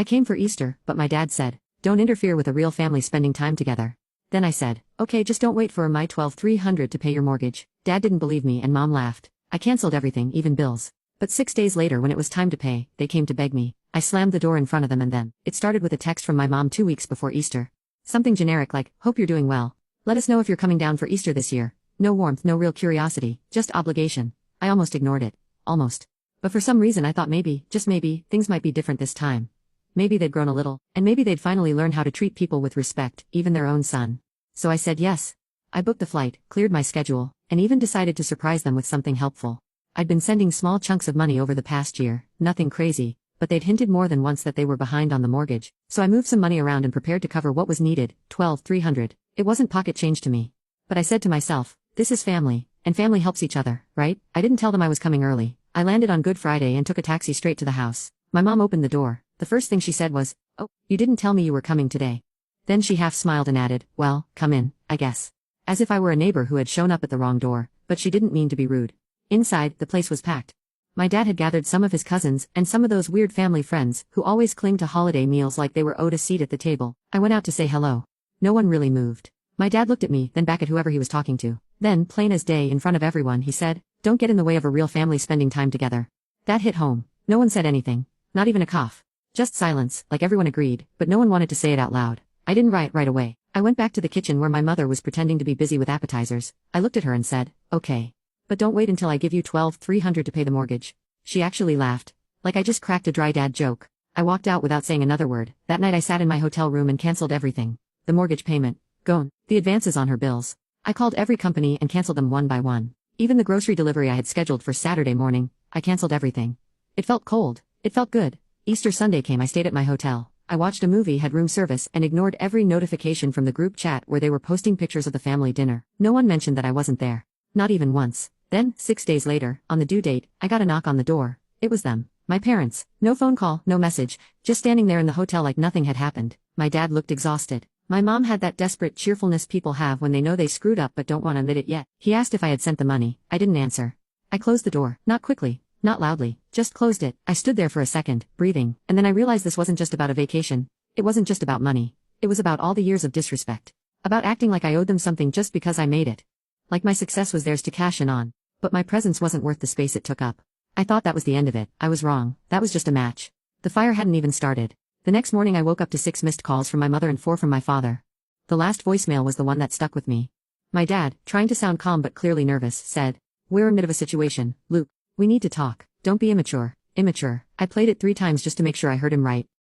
I came for Easter, but my dad said, don't interfere with a real family spending time together. Then I said, okay, just don't wait for my $12,300 to pay your mortgage. Dad didn't believe me and Mom laughed. I canceled everything, even bills. But 6 days later when it was time to pay, they came to beg me. I slammed the door in front of them and then, it started with a text from my mom 2 weeks before Easter. Something generic like, hope you're doing well. Let us know if you're coming down for Easter this year. No warmth, no real curiosity, just obligation. I almost ignored it. Almost. But for some reason I thought maybe, just maybe, things might be different this time. Maybe they'd grown a little, and maybe they'd finally learn how to treat people with respect, even their own son. So I said yes. I booked the flight, cleared my schedule, and even decided to surprise them with something helpful. I'd been sending small chunks of money over the past year, nothing crazy, but they'd hinted more than once that they were behind on the mortgage, so I moved some money around and prepared to cover what was needed, $12,300. It wasn't pocket change to me. But I said to myself, this is family, and family helps each other, right? I didn't tell them I was coming early. I landed on Good Friday and took a taxi straight to the house. My mom opened the door. The first thing she said was, oh, you didn't tell me you were coming today. Then she half smiled and added, well, come in, I guess. As if I were a neighbor who had shown up at the wrong door, but she didn't mean to be rude. Inside, the place was packed. My dad had gathered some of his cousins and some of those weird family friends who always cling to holiday meals like they were owed a seat at the table. I went out to say hello. No one really moved. My dad looked at me, then back at whoever he was talking to. Then, plain as day in front of everyone, he said, don't get in the way of a real family spending time together. That hit home. No one said anything. Not even a cough. Just silence, like everyone agreed, but no one wanted to say it out loud. I didn't write right away. I went back to the kitchen where my mother was pretending to be busy with appetizers. I looked at her and said, okay. But don't wait until I give you $12,300 to pay the mortgage. She actually laughed. Like I just cracked a dry dad joke. I walked out without saying another word. That night I sat in my hotel room and canceled everything. The mortgage payment. Gone. The advances on her bills. I called every company and canceled them one by one. Even the grocery delivery I had scheduled for Saturday morning, I canceled everything. It felt cold. It felt good. Easter Sunday came. I stayed at my hotel. I watched a movie, had room service, and ignored every notification from the group chat where they were posting pictures of the family dinner. No one mentioned that I wasn't there. Not even once. Then, 6 days later, on the due date, I got a knock on the door. It was them. My parents. No phone call, no message, just standing there in the hotel like nothing had happened. My dad looked exhausted. My mom had that desperate cheerfulness people have when they know they screwed up but don't want to admit it yet. He asked if I had sent the money. I didn't answer. I closed the door, not quickly. Not loudly, just closed it. I stood there for a second, breathing, and then I realized this wasn't just about a vacation. It wasn't just about money. It was about all the years of disrespect. About acting like I owed them something just because I made it. Like my success was theirs to cash in on. But my presence wasn't worth the space it took up. I thought that was the end of it. I was wrong. That was just a match. The fire hadn't even started. The next morning I woke up to 6 missed calls from my mother and 4 from my father. The last voicemail was the one that stuck with me. My dad, trying to sound calm but clearly nervous, said, we're in mid of a situation, Luke. We need to talk. Don't be immature. Immature. I played it 3 times just to make sure I heard him right.